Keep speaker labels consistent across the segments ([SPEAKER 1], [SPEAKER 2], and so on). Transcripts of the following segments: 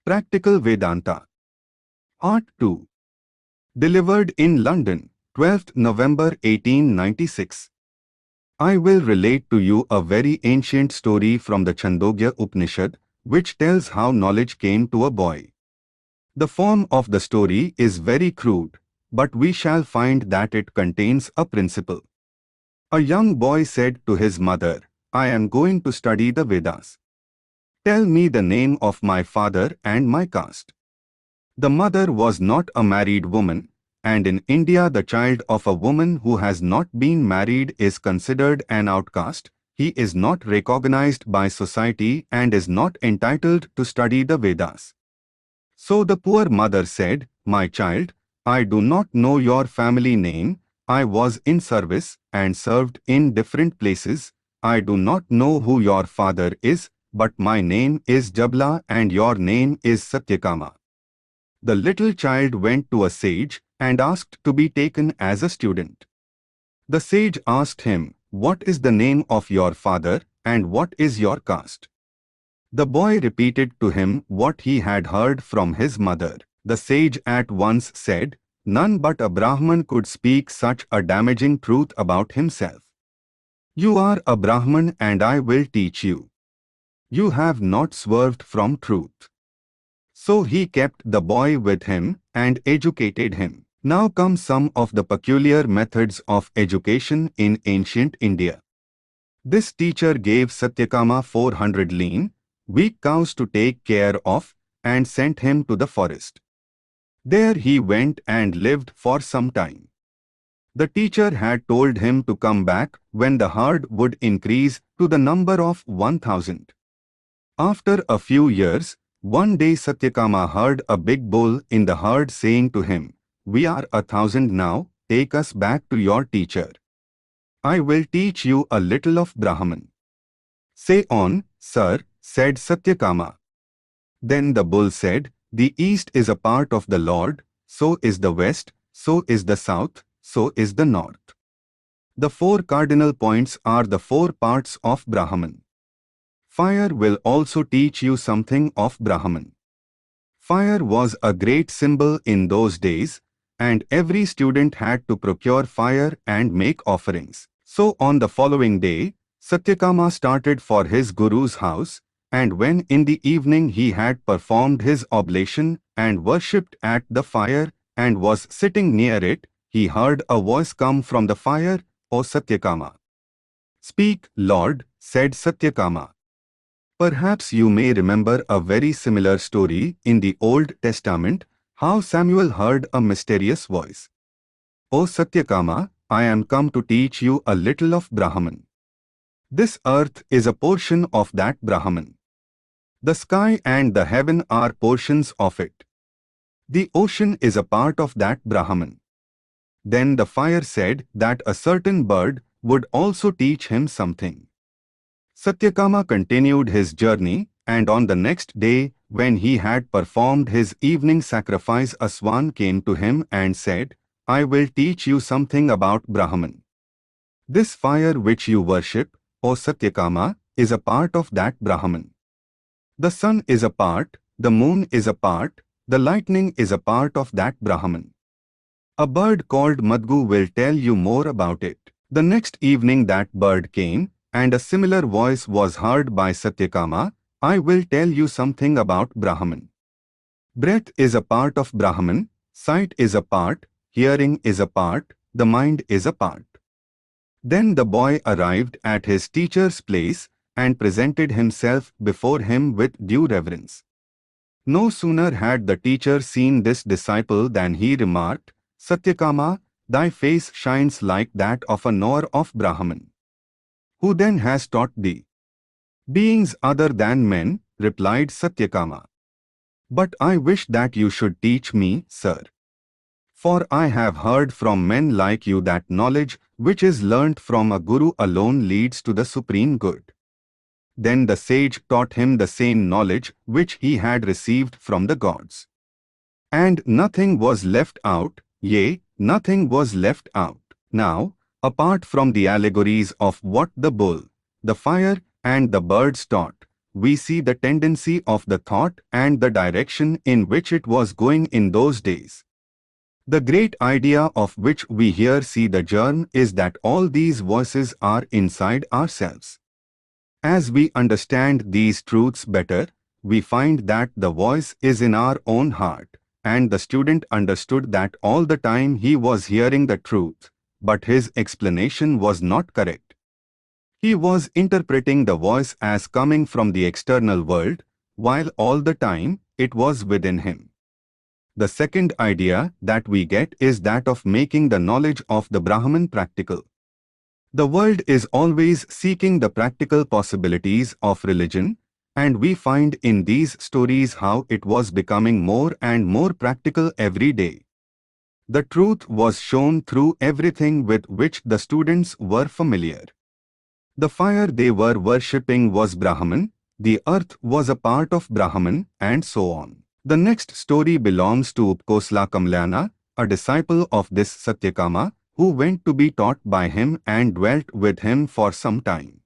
[SPEAKER 1] Practical Vedanta. Art 2. Delivered in London, 12th November 1896. I will relate to you a very ancient story from the Chandogya Upanishad, which tells how knowledge came to a boy. The form of the story is very crude, but we shall find that it contains a principle. A young boy said to his mother, "I am going to study the Vedas. Tell me the name of my father and my caste." The mother was not a married woman, and in India the child of a woman who has not been married is considered an outcast. He is not recognized by society and is not entitled to study the Vedas. So the poor mother said, "My child, I do not know your family name. I was in service and served in different places. I do not know who your father is, but my name is Jabla and your name is Satyakama." The little child went to a sage and asked to be taken as a student. The sage asked him, "What is the name of your father and what is your caste?" The boy repeated to him what he had heard from his mother. The sage at once said, "None but a Brahman could speak such a damaging truth about himself. You are a Brahman and I will teach you. You have not swerved from truth." So he kept the boy with him and educated him. Now come some of the peculiar methods of education in ancient India. This teacher gave Satyakama 400 lean, weak cows to take care of and sent him to the forest. There he went and lived for some time. The teacher had told him to come back when the herd would increase to the number of 1,000. After a few years, one day Satyakama heard a big bull in the herd saying to him, "We are 1,000 now, take us back to your teacher. I will teach you a little of Brahman." "Say on, sir," said Satyakama. Then the bull said, "The east is a part of the Lord, so is the west, so is the south, so is the north. The four cardinal points are the four parts of Brahman. Fire will also teach you something of Brahman." Fire was a great symbol in those days, and every student had to procure fire and make offerings. So on the following day, Satyakama started for his guru's house, and when in the evening he had performed his oblation and worshipped at the fire and was sitting near it, he heard a voice come from the fire, "O Satyakama." "Speak, Lord," said Satyakama. Perhaps you may remember a very similar story in the Old Testament, how Samuel heard a mysterious voice. "O Satyakama, I am come to teach you a little of Brahman. This earth is a portion of that Brahman. The sky and the heaven are portions of it. The ocean is a part of that Brahman." Then the fire said that a certain bird would also teach him something. Satyakama continued his journey, and on the next day, when he had performed his evening sacrifice, a swan came to him and said, "I will teach you something about Brahman. This fire which you worship, O Satyakama, is a part of that Brahman. The sun is a part, the moon is a part, the lightning is a part of that Brahman. A bird called Madgu will tell you more about it." The next evening that bird came, and a similar voice was heard by Satyakama, "I will tell you something about Brahman. Breath is a part of Brahman, sight is a part, hearing is a part, the mind is a part." Then the boy arrived at his teacher's place and presented himself before him with due reverence. No sooner had the teacher seen this disciple than he remarked, "Satyakama, thy face shines like that of a knower of Brahman. Who then has taught thee?" "Beings other than men," replied Satyakama. "But I wish that you should teach me, sir. For I have heard from men like you that knowledge which is learnt from a guru alone leads to the supreme good." Then the sage taught him the same knowledge which he had received from the gods. And nothing was left out, yea, nothing was left out. Now, apart from the allegories of what the bull, the fire, and the birds taught, we see the tendency of the thought and the direction in which it was going in those days. The great idea of which we here see the germ is that all these voices are inside ourselves. As we understand these truths better, we find that the voice is in our own heart, and the student understood that all the time he was hearing the truth, but his explanation was not correct. He was interpreting the voice as coming from the external world, while all the time it was within him. The second idea that we get is that of making the knowledge of the Brahman practical. The world is always seeking the practical possibilities of religion, and we find in these stories how it was becoming more and more practical every day. The truth was shown through everything with which the students were familiar. The fire they were worshipping was Brahman, the earth was a part of Brahman, and so on. The next story belongs to Upkosla Kamlayana, a disciple of this Satyakama, who went to be taught by him and dwelt with him for some time.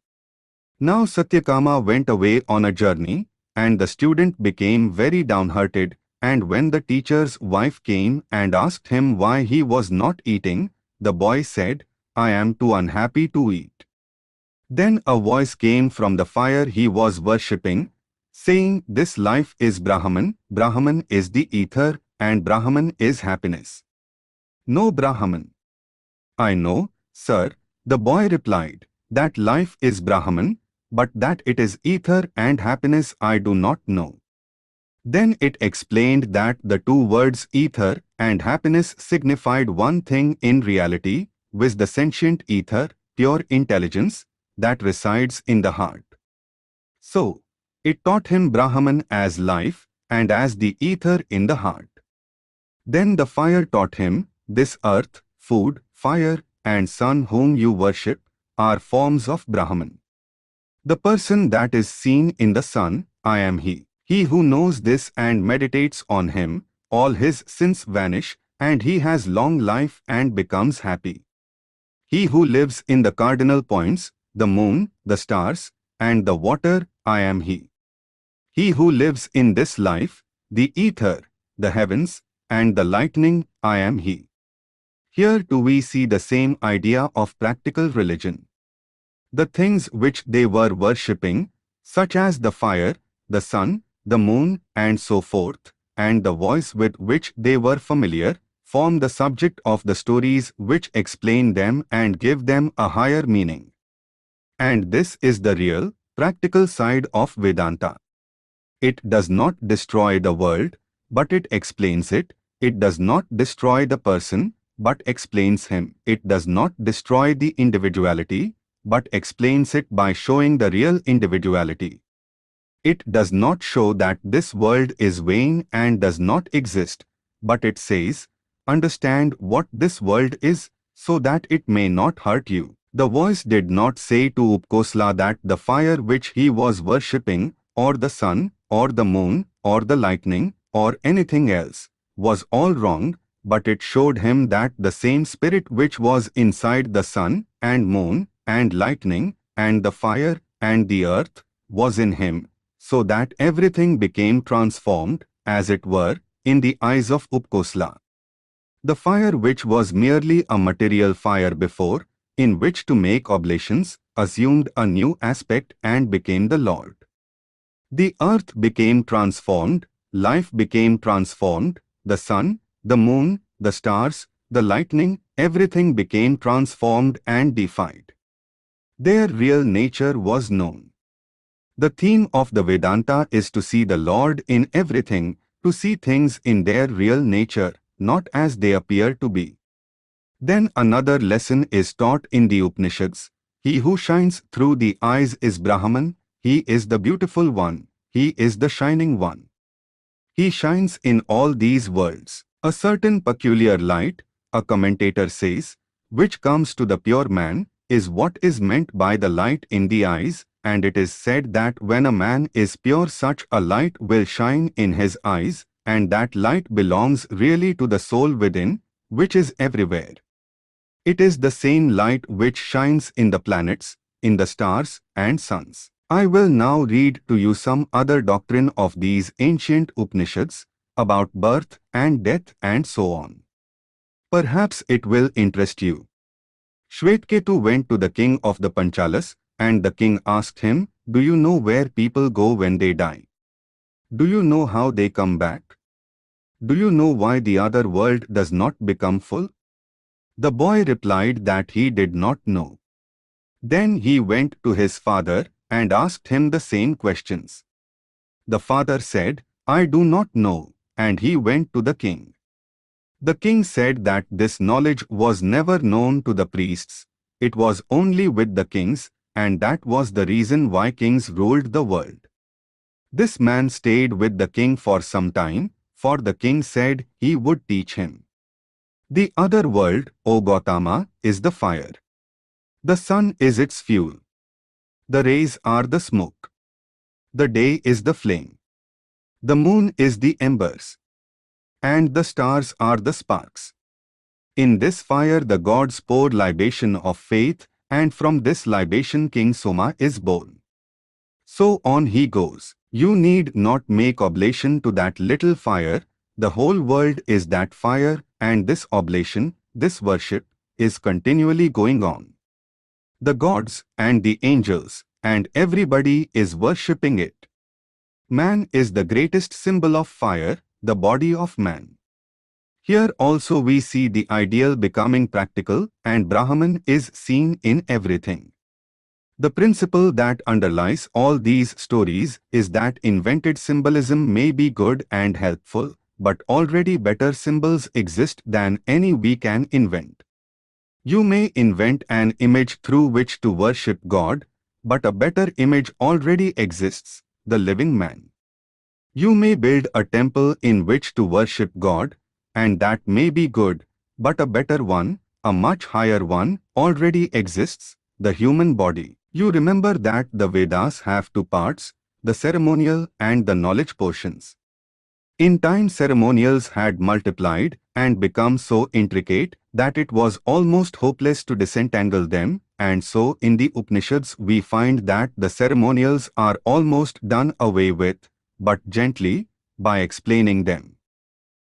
[SPEAKER 1] Now Satyakama went away on a journey, and the student became very downhearted, and when the teacher's wife came and asked him why he was not eating, the boy said, "I am too unhappy to eat." Then a voice came from the fire he was worshipping, saying, "This life is Brahman, Brahman is the ether, and Brahman is happiness." "No Brahman." "I know, sir," the boy replied, "that life is Brahman, but that it is ether and happiness I do not know." Then it explained that the two words ether and happiness signified one thing in reality, viz. The sentient ether, pure intelligence, that resides in the heart. So, it taught him Brahman as life and as the ether in the heart. Then the fire taught him, this earth, food, fire, and sun whom you worship are forms of Brahman. The person that is seen in the sun, I am he. He who knows this and meditates on him, all his sins vanish, and he has long life and becomes happy. He who lives in the cardinal points, the moon, the stars, and the water, I am he. He who lives in this life, the ether, the heavens, and the lightning, I am he. Here too we see the same idea of practical religion. The things which they were worshipping, such as the fire, the sun, the moon, and so forth, and the voice with which they were familiar, form the subject of the stories which explain them and give them a higher meaning. And this is the real, practical side of Vedanta. It does not destroy the world, but it explains it. It does not destroy the person, but explains him. It does not destroy the individuality, but explains it by showing the real individuality. It does not show that this world is vain and does not exist, but it says, understand what this world is, so that it may not hurt you. The voice did not say to Upkosla that the fire which he was worshipping, or the sun, or the moon, or the lightning, or anything else, was all wrong, but it showed him that the same spirit which was inside the sun, and moon, and lightning, and the fire, and the earth, was in him, so that everything became transformed, as it were, in the eyes of Upkosla. The fire which was merely a material fire before, in which to make oblations, assumed a new aspect and became the Lord. The earth became transformed, life became transformed, the sun, the moon, the stars, the lightning, everything became transformed and deified. Their real nature was known. The theme of the Vedanta is to see the Lord in everything, to see things in their real nature, not as they appear to be. Then another lesson is taught in the Upanishads. He who shines through the eyes is Brahman, he is the beautiful one, he is the shining one. He shines in all these worlds. A certain peculiar light, a commentator says, which comes to the pure man, is what is meant by the light in the eyes, and it is said that when a man is pure such a light will shine in his eyes, and that light belongs really to the soul within, which is everywhere. It is the same light which shines in the planets, in the stars and suns. I will now read to you some other doctrine of these ancient Upanishads about birth and death and so on. Perhaps it will interest you. Shvetketu went to the king of the Panchalas, and the king asked him, "Do you know where people go when they die? Do you know how they come back? Do you know why the other world does not become full?" The boy replied that he did not know. Then he went to his father and asked him the same questions. The father said, "I do not know," and he went to the king. The king said that this knowledge was never known to the priests, it was only with the kings, and that was the reason why kings ruled the world. This man stayed with the king for some time, for the king said he would teach him. The other world, O Gautama, is the fire. The sun is its fuel. The rays are the smoke. The day is the flame. The moon is the embers. And the stars are the sparks. In this fire the gods pour libation of faith, and from this libation King Soma is born. So on he goes. You need not make oblation to that little fire, the whole world is that fire, and this oblation, this worship, is continually going on. The gods and the angels and everybody is worshipping it. Man is the greatest symbol of fire, the body of man. Here also we see the ideal becoming practical, and Brahman is seen in everything. The principle that underlies all these stories is that invented symbolism may be good and helpful, but already better symbols exist than any we can invent. You may invent an image through which to worship God, but a better image already exists, the living man. You may build a temple in which to worship God, and that may be good, but a better one, a much higher one, already exists, the human body. You remember that the Vedas have two parts, the ceremonial and the knowledge portions. In time ceremonials had multiplied and become so intricate that it was almost hopeless to disentangle them, and so in the Upanishads we find that the ceremonials are almost done away with, but gently, by explaining them.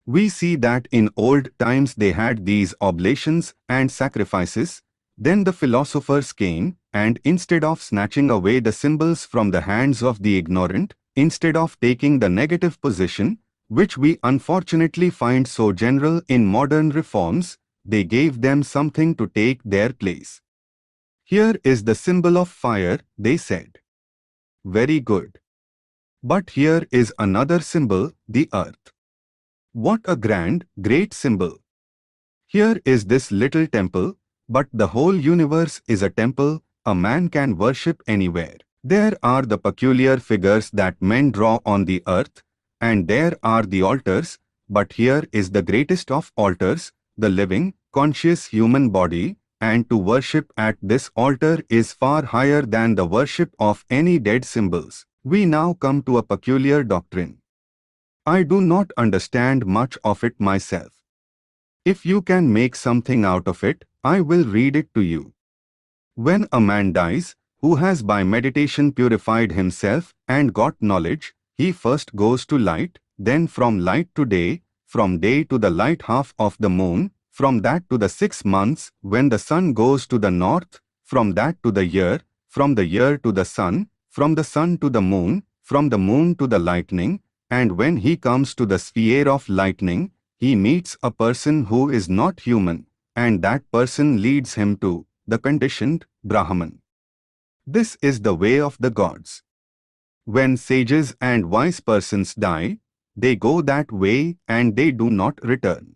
[SPEAKER 1] We see that in old times they had these oblations and sacrifices. Then the philosophers came, and instead of snatching away the symbols from the hands of the ignorant, instead of taking the negative position, which we unfortunately find so general in modern reforms, they gave them something to take their place. Here is the symbol of fire, they said. Very good. But here is another symbol, the earth. What a grand, great symbol. Here is this little temple, but the whole universe is a temple, a man can worship anywhere. There are the peculiar figures that men draw on the earth, and there are the altars, but here is the greatest of altars, the living, conscious human body, and to worship at this altar is far higher than the worship of any dead symbols. We now come to a peculiar doctrine. I do not understand much of it myself. If you can make something out of it, I will read it to you. When a man dies, who has by meditation purified himself and got knowledge, he first goes to light, then from light to day, from day to the light half of the moon, from that to the 6 months when the sun goes to the north, from that to the year, from the year to the sun, from the sun to the moon, from the moon to the lightning, and when he comes to the sphere of lightning, he meets a person who is not human, and that person leads him to the conditioned Brahman. This is the way of the gods. When sages and wise persons die, they go that way and they do not return.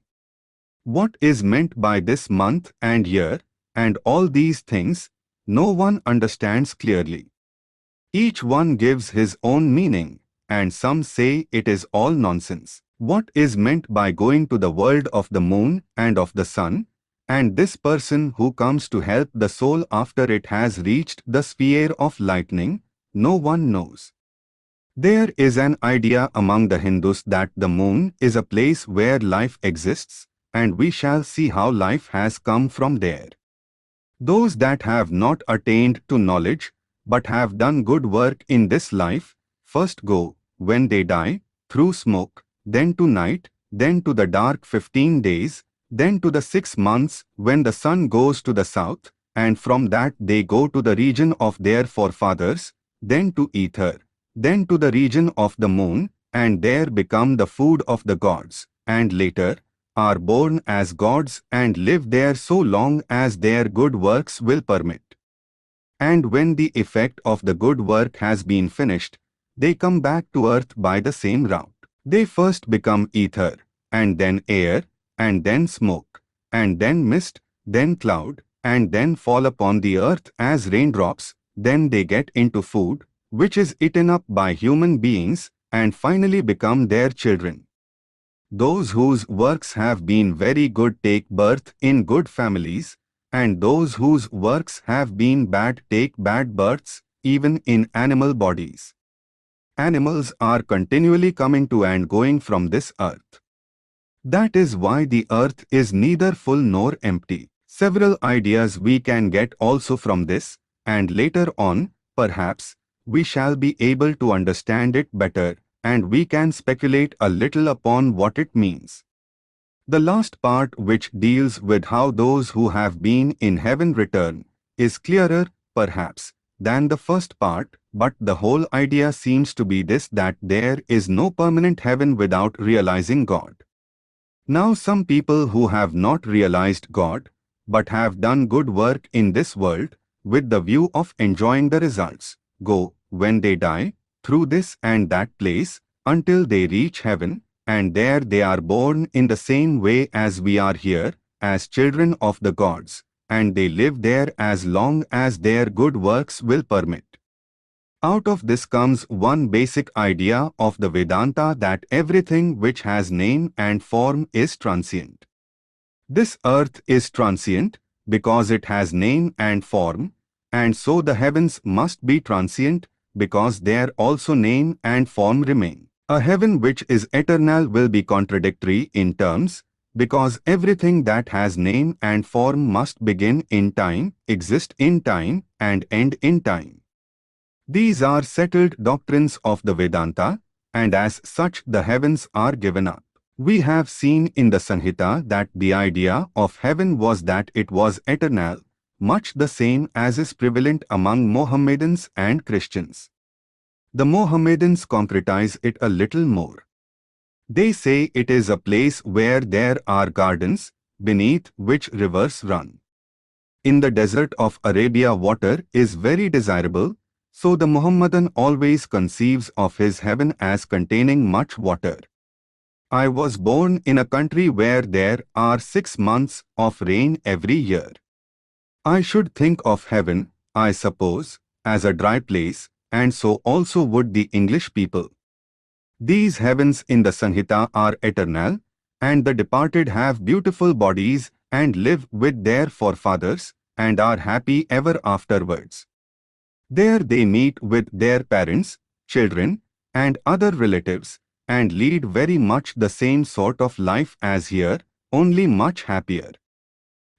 [SPEAKER 1] What is meant by this month and year, and all these things, no one understands clearly. Each one gives his own meaning, and some say it is all nonsense. What is meant by going to the world of the moon and of the sun, and this person who comes to help the soul after it has reached the sphere of lightning, no one knows. There is an idea among the Hindus that the moon is a place where life exists, and we shall see how life has come from there. Those that have not attained to knowledge, but have done good work in this life, first go, when they die, through smoke, then to night, then to the dark 15 days, then to the 6 months when the sun goes to the south, and from that they go to the region of their forefathers, then to ether, then to the region of the moon, and there become the food of the gods, and later are born as gods and live there so long as their good works will permit. And when the effect of the good work has been finished, they come back to earth by the same route. They first become ether, and then air, and then smoke, and then mist, then cloud, and then fall upon the earth as raindrops, then they get into food, which is eaten up by human beings, and finally become their children. Those whose works have been very good take birth in good families, and those whose works have been bad take bad births, even in animal bodies. Animals are continually coming to and going from this earth. That is why the earth is neither full nor empty. Several ideas we can get also from this, and later on, perhaps, we shall be able to understand it better, and we can speculate a little upon what it means. The last part, which deals with how those who have been in heaven return, is clearer, perhaps, than the first part, but the whole idea seems to be this, that there is no permanent heaven without realizing God. Now some people who have not realized God, but have done good work in this world, with the view of enjoying the results, go, when they die, through this and that place, until they reach heaven, and there they are born in the same way as we are here, as children of the gods, and they live there as long as their good works will permit. Out of this comes one basic idea of the Vedanta, that everything which has name and form is transient. This earth is transient because it has name and form, and so the heavens must be transient because there also name and form remain. A heaven which is eternal will be contradictory in terms, because everything that has name and form must begin in time, exist in time, and end in time. These are settled doctrines of the Vedanta, and as such the heavens are given up. We have seen in the Sanhita that the idea of heaven was that it was eternal, much the same as is prevalent among Mohammedans and Christians. The Mohammedans concretize it a little more. They say it is a place where there are gardens, beneath which rivers run. In the desert of Arabia water is very desirable, so the Mohammedan always conceives of his heaven as containing much water. I was born in a country where there are 6 months of rain every year. I should think of heaven, I suppose, as a dry place, and so also would the English people. These heavens in the Sanhita are eternal, and the departed have beautiful bodies and live with their forefathers, and are happy ever afterwards. There they meet with their parents, children, and other relatives, and lead very much the same sort of life as here, only much happier.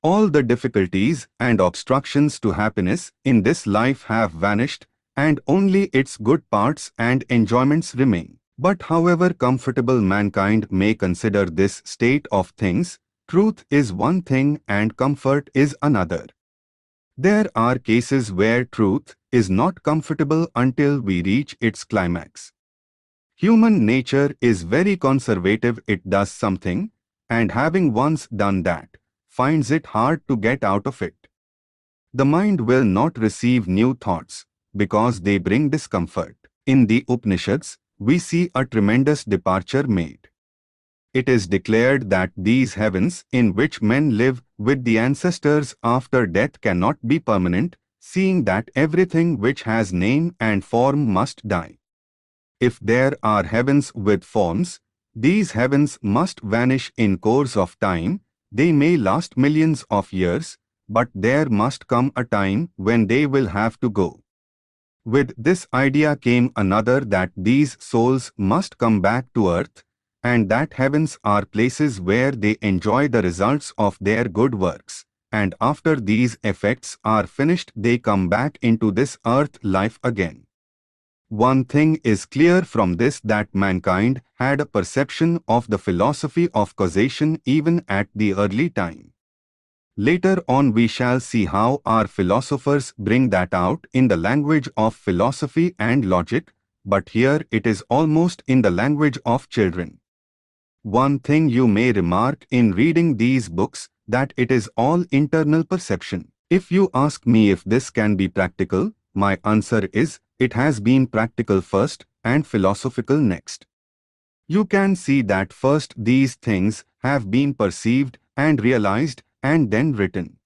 [SPEAKER 1] All the difficulties and obstructions to happiness in this life have vanished, and only its good parts and enjoyments remain. But however comfortable mankind may consider this state of things, truth is one thing and comfort is another. There are cases where truth is not comfortable until we reach its climax. Human nature is very conservative. It does something, and having once done that, finds it hard to get out of it. The mind will not receive new thoughts, because they bring discomfort. In the Upanishads, we see a tremendous departure made. It is declared that these heavens in which men live with the ancestors after death cannot be permanent, seeing that everything which has name and form must die. If there are heavens with forms, these heavens must vanish in course of time. They may last millions of years, but there must come a time when they will have to go. With this idea came another, that these souls must come back to earth, and that heavens are places where they enjoy the results of their good works, and after these effects are finished they come back into this earth life again. One thing is clear from this, that mankind had a perception of the philosophy of causation even at the early time. Later on we shall see how our philosophers bring that out in the language of philosophy and logic, but here it is almost in the language of children. One thing you may remark in reading these books, that it is all internal perception. If you ask me if this can be practical, my answer is, it has been practical first and philosophical next. You can see that first these things have been perceived and realized and then written.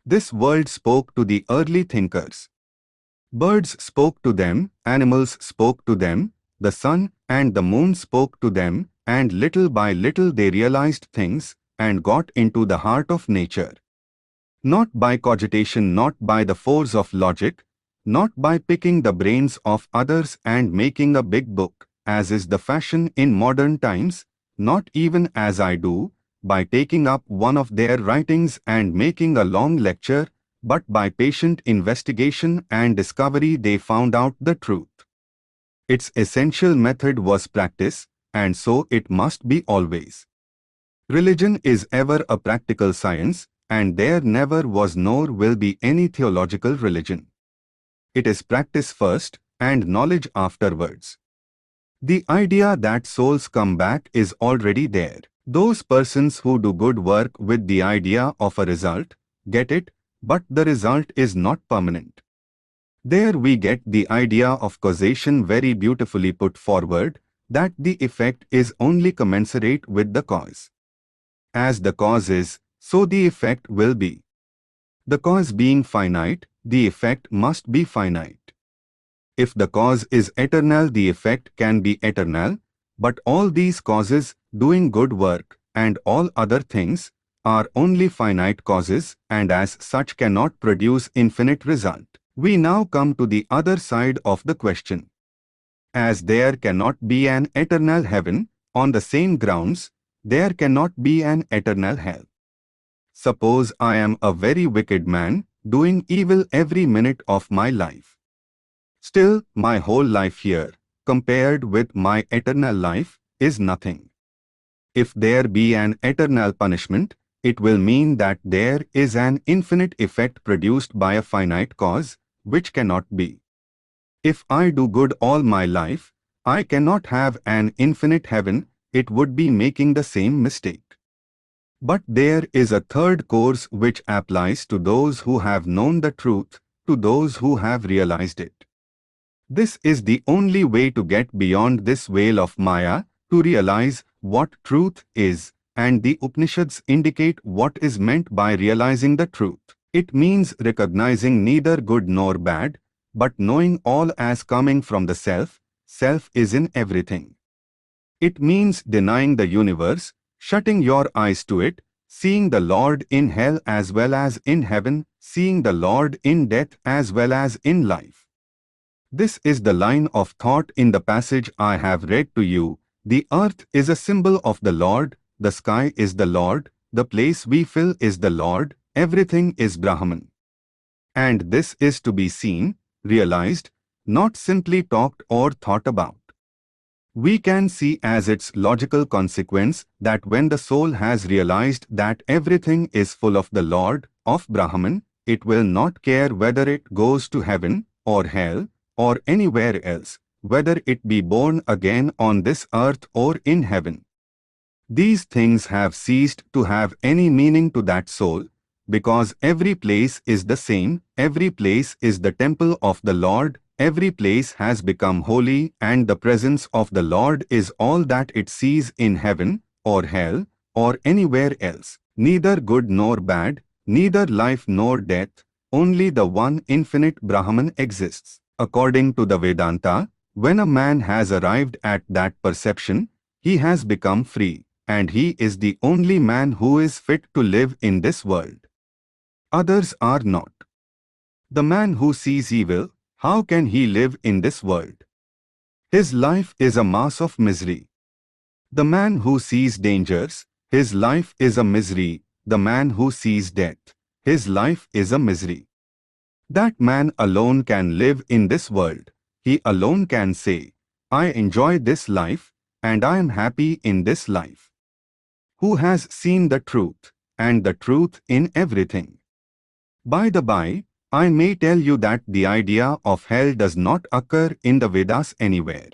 [SPEAKER 1] This world spoke to the early thinkers. Birds spoke to them, animals spoke to them, the sun and the moon spoke to them, and little by little they realized things and got into the heart of nature. Not by cogitation, not by the force of logic, not by picking the brains of others and making a big book, as is the fashion in modern times, not even as I do, by taking up one of their writings and making a long lecture, but by patient investigation and discovery they found out the truth. Its essential method was practice, and so it must be always. Religion is ever a practical science, and there never was nor will be any theological religion. It is practice first and knowledge afterwards. The idea that souls come back is already there. Those persons who do good work with the idea of a result get it, but the result is not permanent. There we get the idea of causation very beautifully put forward, that the effect is only commensurate with the cause. As the cause is, so the effect will be. The cause being finite, the effect must be finite. If the cause is eternal, the effect can be eternal, but all these causes, doing good work, and all other things, are only finite causes and as such cannot produce infinite result. We now come to the other side of the question. As there cannot be an eternal heaven, on the same grounds, there cannot be an eternal hell. Suppose I am a very wicked man, doing evil every minute of my life. Still, my whole life here, compared with my eternal life, is nothing. If there be an eternal punishment, it will mean that there is an infinite effect produced by a finite cause, which cannot be. If I do good all my life, I cannot have an infinite heaven, it would be making the same mistake. But there is a third course which applies to those who have known the truth, to those who have realized it. This is the only way to get beyond this veil of Maya, to realize what truth is, and the Upanishads indicate what is meant by realizing the truth. It means recognizing neither good nor bad, but knowing all as coming from the self. Self is in everything. It means denying the universe, shutting your eyes to it, seeing the Lord in hell as well as in heaven, seeing the Lord in death as well as in life. This is the line of thought in the passage I have read to you. The earth is a symbol of the Lord, the sky is the Lord, the place we fill is the Lord, everything is Brahman. And this is to be seen, realized, not simply talked or thought about. We can see as its logical consequence that when the soul has realized that everything is full of the Lord, of Brahman, it will not care whether it goes to heaven or hell or anywhere else, whether it be born again on this earth or in heaven. These things have ceased to have any meaning to that soul, because every place is the same, every place is the temple of the Lord, every place has become holy, and the presence of the Lord is all that it sees in heaven, or hell, or anywhere else. Neither good nor bad, neither life nor death, only the one infinite Brahman exists. According to the Vedanta, when a man has arrived at that perception, he has become free, and he is the only man who is fit to live in this world. Others are not. The man who sees evil, how can he live in this world? His life is a mass of misery. The man who sees dangers, his life is a misery. The man who sees death, his life is a misery. That man alone can live in this world. He alone can say, I enjoy this life, and I am happy in this life. Who has seen the truth, and the truth in everything? By the by, I may tell you that the idea of hell does not occur in the Vedas anywhere.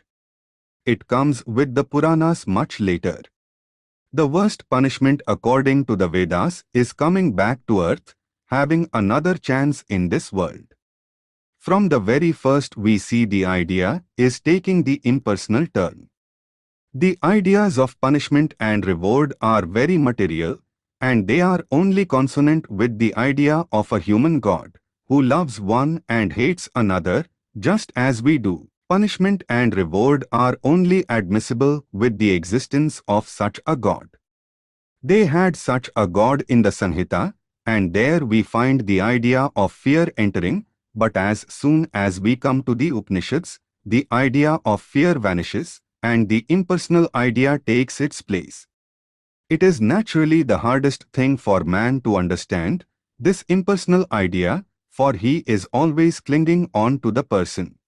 [SPEAKER 1] It comes with the Puranas much later. The worst punishment according to the Vedas is coming back to earth, having another chance in this world. From the very first we see the idea is taking the impersonal turn. The ideas of punishment and reward are very material, and they are only consonant with the idea of a human God, who loves one and hates another, just as we do. Punishment and reward are only admissible with the existence of such a God. They had such a God in the Sanhita, and there we find the idea of fear entering, but as soon as we come to the Upanishads, the idea of fear vanishes, and the impersonal idea takes its place. It is naturally the hardest thing for man to understand, this impersonal idea, for he is always clinging on to the person.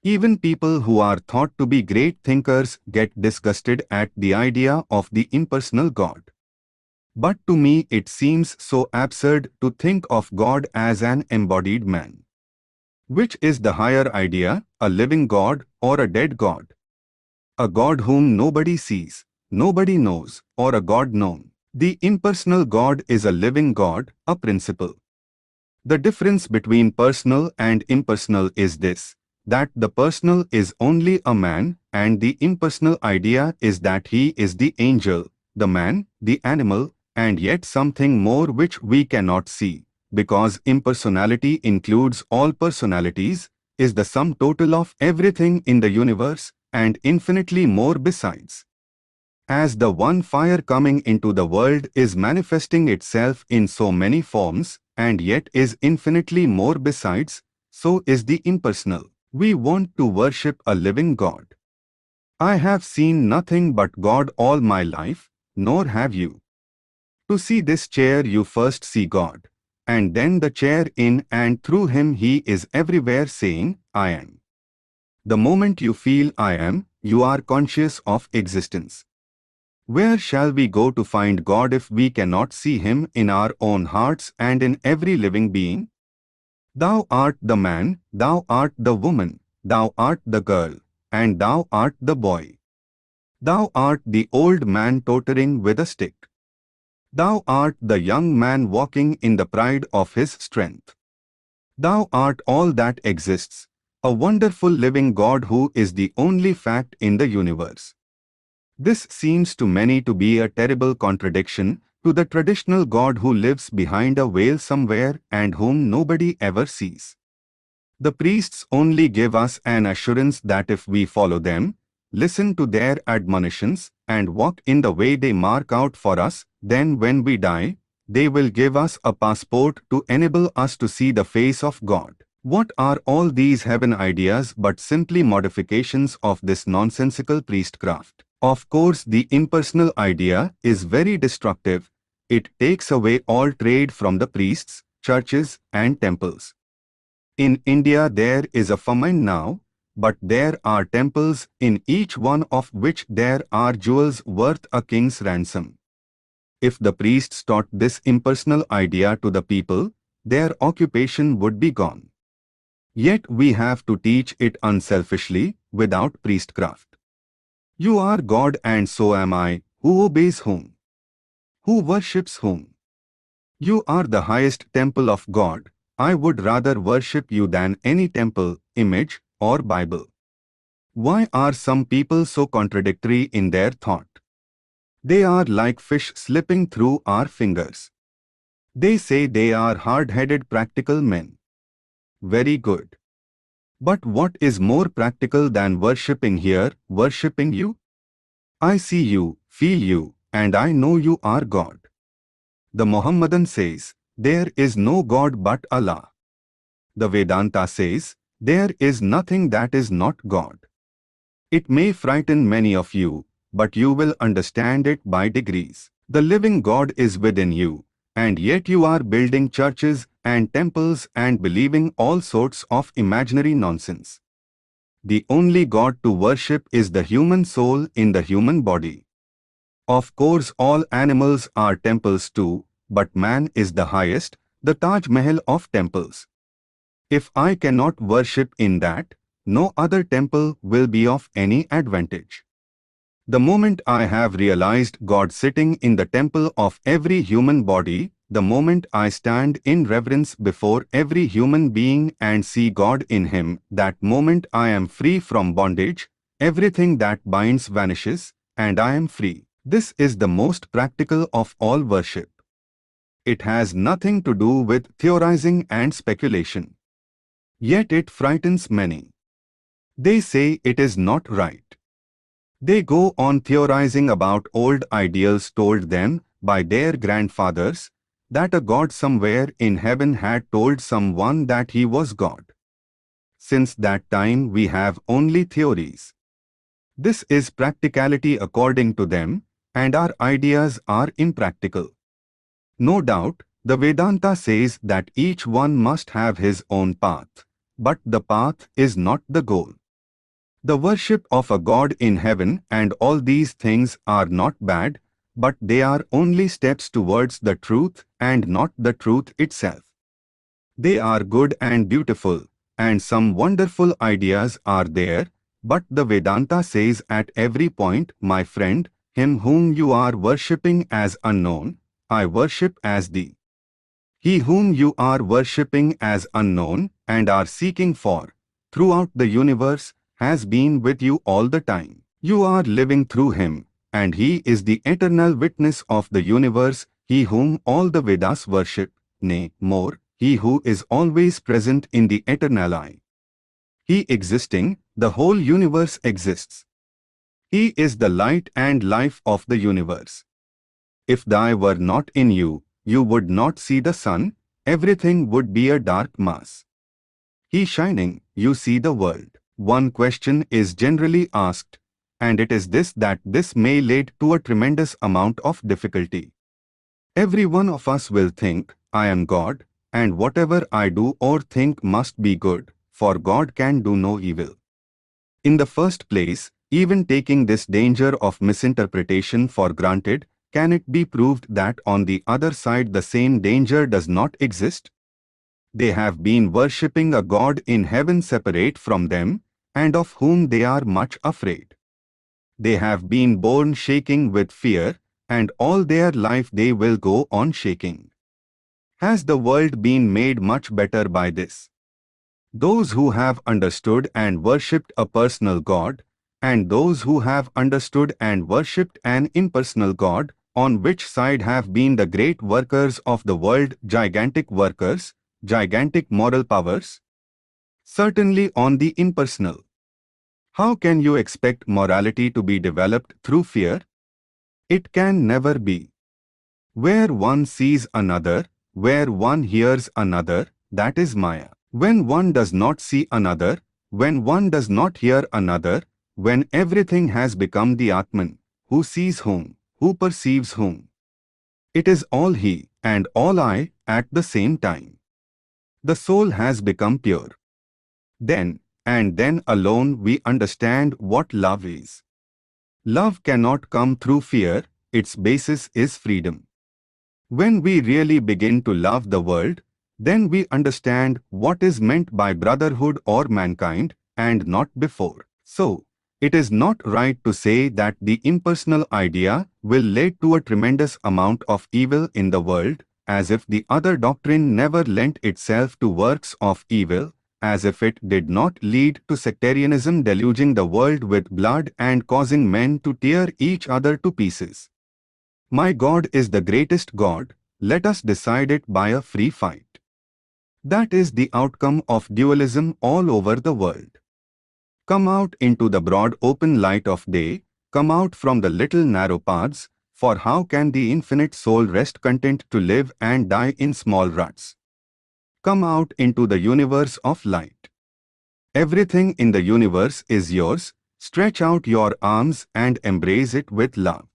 [SPEAKER 1] Even people who are thought to be great thinkers get disgusted at the idea of the impersonal God. But to me it seems so absurd to think of God as an embodied man. Which is the higher idea, a living God or a dead God? A God whom nobody sees, nobody knows, or a God known? The impersonal God is a living God, a principle. The difference between personal and impersonal is this, that the personal is only a man, and the impersonal idea is that he is the angel, the man, the animal, and yet something more which we cannot see, because impersonality includes all personalities, is the sum total of everything in the universe, and infinitely more besides. As the one fire coming into the world is manifesting itself in so many forms, and yet is infinitely more besides, so is the impersonal. We want to worship a living God. I have seen nothing but God all my life, nor have you. To see this chair you first see God, and then the chair in and through him he is everywhere saying, I am. The moment you feel I am, you are conscious of existence. Where shall we go to find God if we cannot see him in our own hearts and in every living being? Thou art the man, thou art the woman, thou art the girl, and thou art the boy. Thou art the old man tottering with a stick. Thou art the young man walking in the pride of his strength. Thou art all that exists, a wonderful living God who is the only fact in the universe. This seems to many to be a terrible contradiction to the traditional God who lives behind a veil somewhere and whom nobody ever sees. The priests only give us an assurance that if we follow them, listen to their admonitions, and walk in the way they mark out for us, then when we die, they will give us a passport to enable us to see the face of God. What are all these heaven ideas but simply modifications of this nonsensical priestcraft? Of course, the impersonal idea is very destructive. It takes away all trade from the priests, churches, and temples. In India there is a famine now, but there are temples in each one of which there are jewels worth a king's ransom. If the priests taught this impersonal idea to the people, their occupation would be gone. Yet we have to teach it unselfishly, without priestcraft. You are God and so am I, who obeys whom? Who worships whom? You are the highest temple of God. I would rather worship you than any temple, image, or Bible. Why are some people so contradictory in their thought? They are like fish slipping through our fingers. They say they are hard-headed practical men. Very good. But what is more practical than worshipping here, worshipping you? I see you, feel you, and I know you are God. The Mohammedan says, there is no God but Allah. The Vedanta says, there is nothing that is not God. It may frighten many of you, but you will understand it by degrees. The living God is within you, And yet you are building churches and temples and believing all sorts of imaginary nonsense. The only God to worship is the human soul in the human body. Of course all animals are temples too, but man is the highest, the Taj Mahal of temples. If I cannot worship in that, no other temple will be of any advantage. The moment I have realized God sitting in the temple of every human body, the moment I stand in reverence before every human being and see God in him, that moment I am free from bondage, everything that binds vanishes, and I am free. This is the most practical of all worship. It has nothing to do with theorizing and speculation. Yet it frightens many. They say it is not right. They go on theorizing about old ideals told them by their grandfathers, that a God somewhere in heaven had told someone that he was God. Since that time we have only theories. This is practicality according to them, and our ideas are impractical. No doubt, the Vedanta says that each one must have his own path, but the path is not the goal. The worship of a God in heaven and all these things are not bad, but they are only steps towards the truth and not the truth itself. They are good and beautiful, and some wonderful ideas are there, but the Vedanta says at every point, my friend, him whom you are worshipping as unknown, I worship as thee. He whom you are worshipping as unknown and are seeking for, throughout the universe, has been with you all the time. You are living through him, and he is the eternal witness of the universe, he whom all the Vedas worship, nay, more, he who is always present in the eternal I. He existing, the whole universe exists. He is the light and life of the universe. If thy were not in you, you would not see the sun, everything would be a dark mass. He shining, you see the world. One question is generally asked, and it is this, that this may lead to a tremendous amount of difficulty. Every one of us will think, I am God, and whatever I do or think must be good, for God can do no evil. In the first place, even taking this danger of misinterpretation for granted, can it be proved that on the other side the same danger does not exist? They have been worshipping a God in heaven separate from them, and of whom they are much afraid. They have been born shaking with fear, and all their life they will go on shaking. Has the world been made much better by this? Those who have understood and worshipped a personal God, and those who have understood and worshipped an impersonal God, on which side have been the great workers of the world, gigantic workers, gigantic moral powers? Certainly on the impersonal. How can you expect morality to be developed through fear? It can never be. Where one sees another, where one hears another, that is Maya. When one does not see another, when one does not hear another, when everything has become the Atman, who sees whom, who perceives whom. It is all he and all I at the same time. The soul has become pure. Then, and then alone we understand what love is. Love cannot come through fear, its basis is freedom. When we really begin to love the world, then we understand what is meant by brotherhood or mankind, and not before. So, it is not right to say that the impersonal idea will lead to a tremendous amount of evil in the world, as if the other doctrine never lent itself to works of evil, as if it did not lead to sectarianism deluging the world with blood and causing men to tear each other to pieces. My God is the greatest God, let us decide it by a free fight. That is the outcome of dualism all over the world. Come out into the broad open light of day, come out from the little narrow paths, for how can the infinite soul rest content to live and die in small ruts? Come out into the universe of light. Everything in the universe is yours, stretch out your arms and embrace it with love.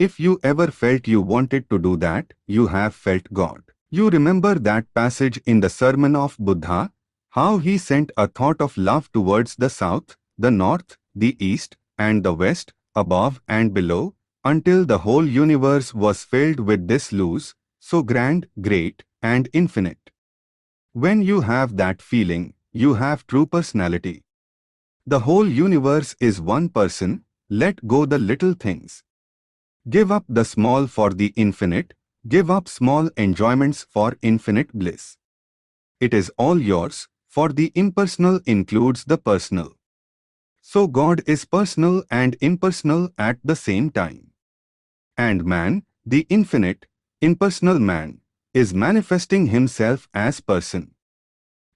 [SPEAKER 1] If you ever felt you wanted to do that, you have felt God. You remember that passage in the Sermon of Buddha, how he sent a thought of love towards the south, the north, the east, and the west, above and below, until the whole universe was filled with this luz, so grand, great, and infinite. When you have that feeling, you have true personality. The whole universe is one person. Let go the little things. Give up the small for the infinite. Give up small enjoyments for infinite bliss. It is all yours, for the impersonal includes the personal. So God is personal and impersonal at the same time. And man, the infinite, impersonal man, is manifesting himself as person.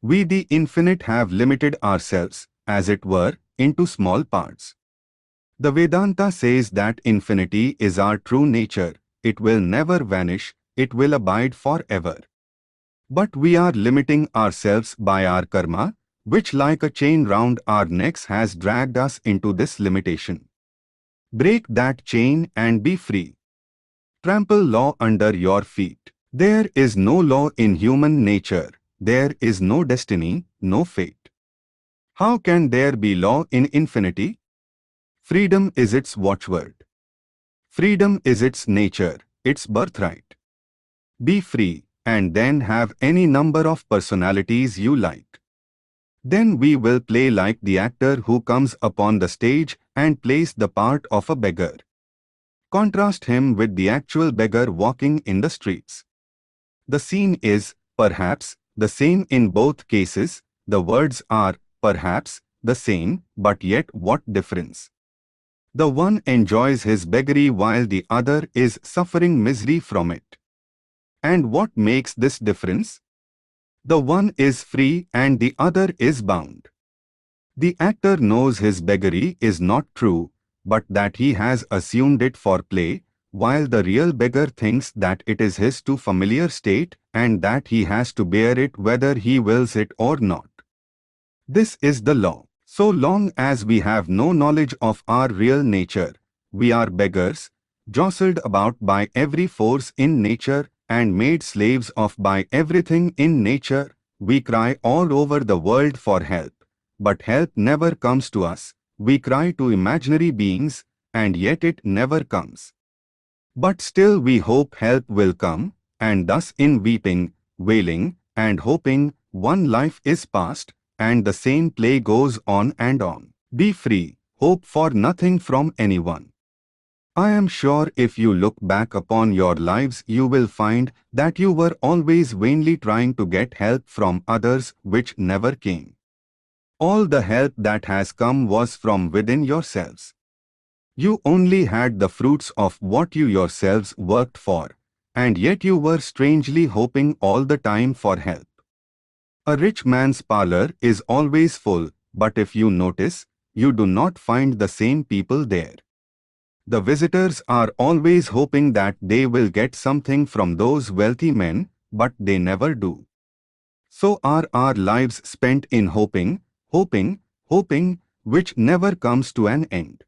[SPEAKER 1] We the infinite have limited ourselves, as it were, into small parts. The Vedanta says that infinity is our true nature, it will never vanish, it will abide forever. But we are limiting ourselves by our karma, which like a chain round our necks has dragged us into this limitation. Break that chain and be free. Trample law under your feet. There is no law in human nature, there is no destiny, no fate. How can there be law in infinity? Freedom is its watchword. Freedom is its nature, its birthright. Be free, and then have any number of personalities you like. Then we will play like the actor who comes upon the stage and plays the part of a beggar. Contrast him with the actual beggar walking in the streets. The scene is, perhaps, the same in both cases. The words are, perhaps, the same, but yet what difference? The one enjoys his beggary while the other is suffering misery from it. And what makes this difference? The one is free and the other is bound. The actor knows his beggary is not true, but that he has assumed it for play, while the real beggar thinks that it is his too familiar state and that he has to bear it whether he wills it or not. This is the law. So long as we have no knowledge of our real nature, we are beggars, jostled about by every force in nature and made slaves of by everything in nature. We cry all over the world for help, but help never comes to us. We cry to imaginary beings, and yet it never comes. But still we hope help will come, and thus in weeping, wailing, and hoping, one life is past, and the same play goes on and on. Be free, hope for nothing from anyone. I am sure if you look back upon your lives you will find that you were always vainly trying to get help from others which never came. All the help that has come was from within yourselves. You only had the fruits of what you yourselves worked for, and yet you were strangely hoping all the time for help. A rich man's parlor is always full, but if you notice, you do not find the same people there. The visitors are always hoping that they will get something from those wealthy men, but they never do. So are our lives spent in hoping, which never comes to an end.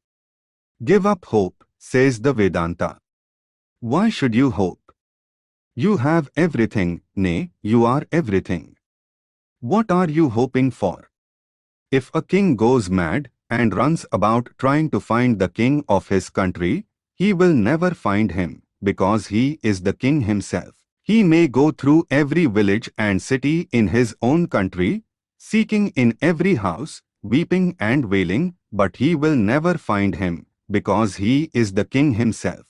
[SPEAKER 1] Give up hope, says the Vedanta. Why should you hope? You have everything, nay, you are everything. What are you hoping for? If a king goes mad and runs about trying to find the king of his country, he will never find him, because he is the king himself. He may go through every village and city in his own country, seeking in every house, weeping and wailing, but he will never find him, because he is the king himself.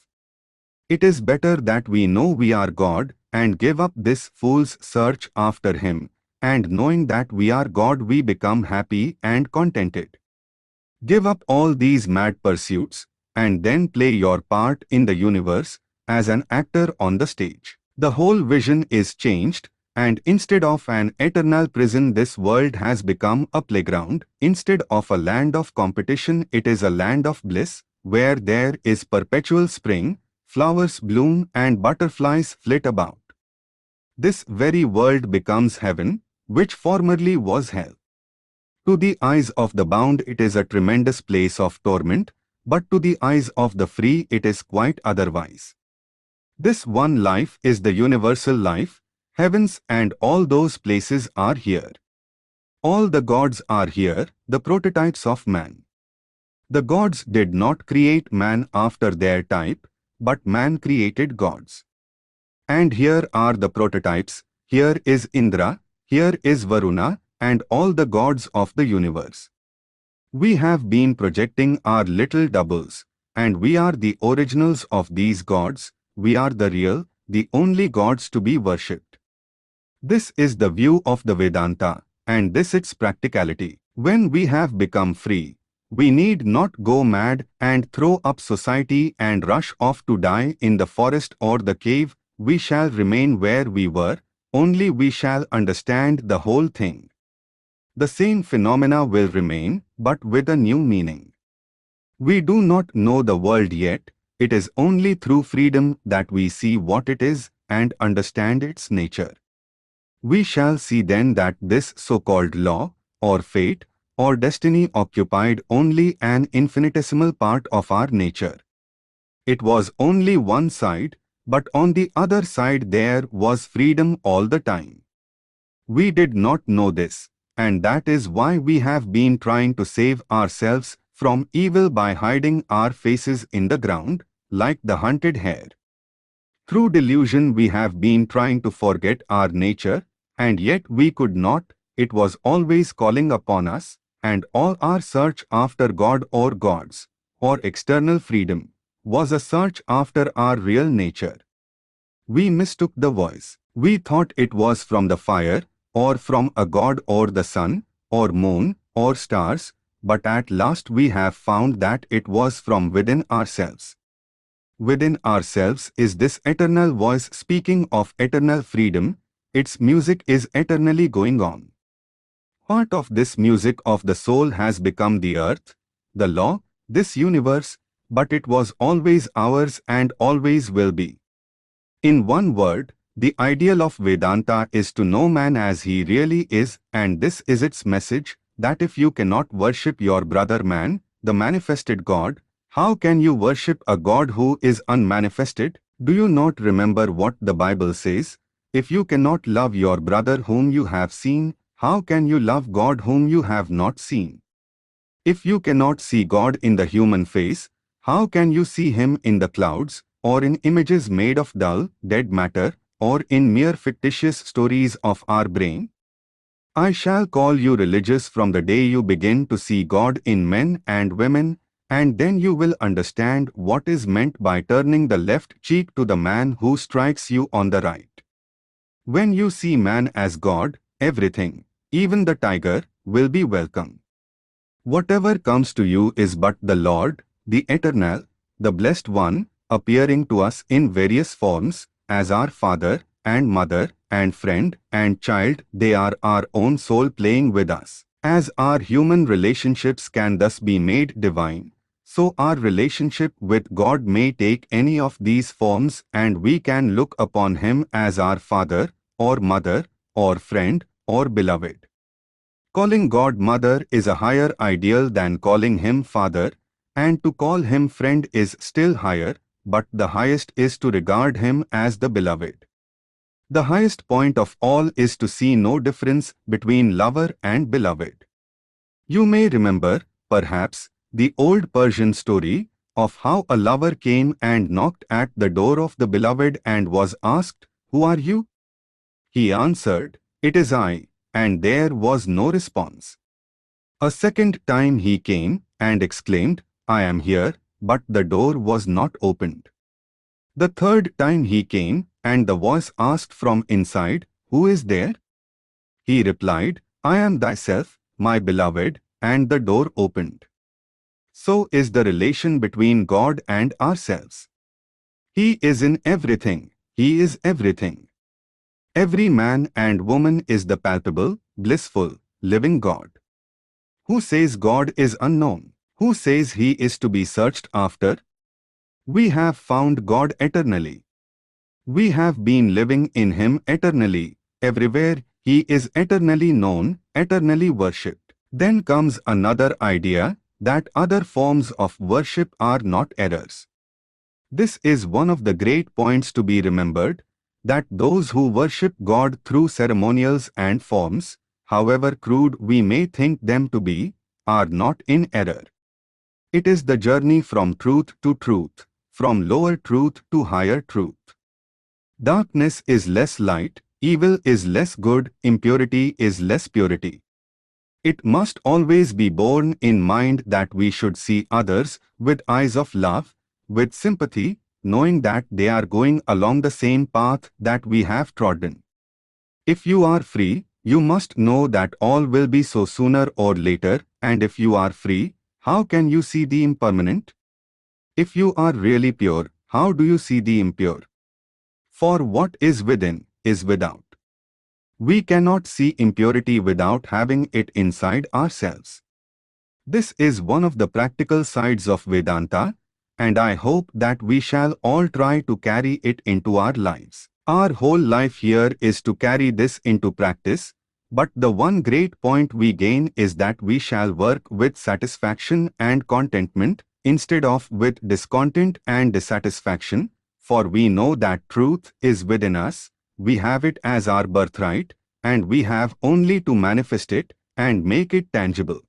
[SPEAKER 1] It is better that we know we are God and give up this fool's search after him, and knowing that we are God we become happy and contented. Give up all these mad pursuits, and then play your part in the universe as an actor on the stage. The whole vision is changed, and instead of an eternal prison this world has become a playground. Instead of a land of competition it is a land of bliss, where there is perpetual spring, flowers bloom and butterflies flit about. This very world becomes heaven, which formerly was hell. To the eyes of the bound it is a tremendous place of torment, But to the eyes of the free it is quite otherwise. This one life is the universal life, heavens and all those places are here. All the gods are here, the prototypes of man. The gods did not create man after their type, but man created gods. And here are the prototypes, here is Indra, here is Varuna, and all the gods of the universe. We have been projecting our little doubles, and we are the originals of these gods, we are the real, the only gods to be worshipped. This is the view of the Vedanta, and this its practicality. When we have become free, we need not go mad and throw up society and rush off to die in the forest or the cave, we shall remain where we were, only we shall understand the whole thing. The same phenomena will remain, but with a new meaning. We do not know the world yet, it is only through freedom that we see what it is and understand its nature. We shall see then that this so-called law, or fate, or destiny occupied only an infinitesimal part of our nature. It was only one side, but on the other side there was freedom all the time. We did not know this, and that is why we have been trying to save ourselves from evil by hiding our faces in the ground, like the hunted hare. Through delusion we have been trying to forget our nature, and yet we could not, it was always calling upon us, and all our search after God or gods, or external freedom, was a search after our real nature. We mistook the voice. We thought it was from the fire, or from a god or the sun, or moon, or stars, but at last we have found that it was from within ourselves. Within ourselves is this eternal voice speaking of eternal freedom, its music is eternally going on. Part of this music of the soul has become the earth, the law, this universe, but it was always ours and always will be. In one word, the ideal of Vedanta is to know man as he really is, and this is its message, that if you cannot worship your brother man, the manifested God, how can you worship a God who is unmanifested? Do you not remember what the Bible says? If you cannot love your brother whom you have seen, how can you love God whom you have not seen? If you cannot see God in the human face, how can you see Him in the clouds, or in images made of dull, dead matter, or in mere fictitious stories of our brain? I shall call you religious from the day you begin to see God in men and women, and then you will understand what is meant by turning the left cheek to the man who strikes you on the right. When you see man as God, everything, even the tiger, will be welcome. Whatever comes to you is but the Lord, the Eternal, the Blessed One, appearing to us in various forms, as our Father and Mother and friend and child. They are our own soul playing with us. As our human relationships can thus be made divine, so our relationship with God may take any of these forms, and we can look upon Him as our Father, or Mother, or friend, or beloved. Calling God Mother is a higher ideal than calling Him Father, and to call Him friend is still higher, but the highest is to regard Him as the beloved. The highest point of all is to see no difference between lover and beloved. You may remember, perhaps, the old Persian story of how a lover came and knocked at the door of the beloved and was asked, "Who are you?" He answered, "It is I," and there was no response. A second time he came and exclaimed, "I am here," but the door was not opened. The third time he came, and the voice asked from inside, "Who is there?" He replied, "I am thyself, my beloved," and the door opened. So is the relation between God and ourselves. He is in everything, He is everything. Every man and woman is the palpable, blissful, living God. Who says God is unknown? Who says He is to be searched after? We have found God eternally. We have been living in Him eternally. Everywhere He is eternally known, eternally worshipped. Then comes another idea, that other forms of worship are not errors. This is one of the great points to be remembered, that those who worship God through ceremonials and forms, however crude we may think them to be, are not in error. It is the journey from truth to truth, from lower truth to higher truth. Darkness is less light, evil is less good, impurity is less purity. It must always be borne in mind that we should see others with eyes of love, with sympathy, knowing that they are going along the same path that we have trodden. If you are free, you must know that all will be so sooner or later, and if you are free, how can you see the impermanent? If you are really pure, how do you see the impure? For what is within is without. We cannot see impurity without having it inside ourselves. This is one of the practical sides of Vedanta, and I hope that we shall all try to carry it into our lives. Our whole life here is to carry this into practice, but the one great point we gain is that we shall work with satisfaction and contentment instead of with discontent and dissatisfaction, for we know that truth is within us, we have it as our birthright, and we have only to manifest it and make it tangible.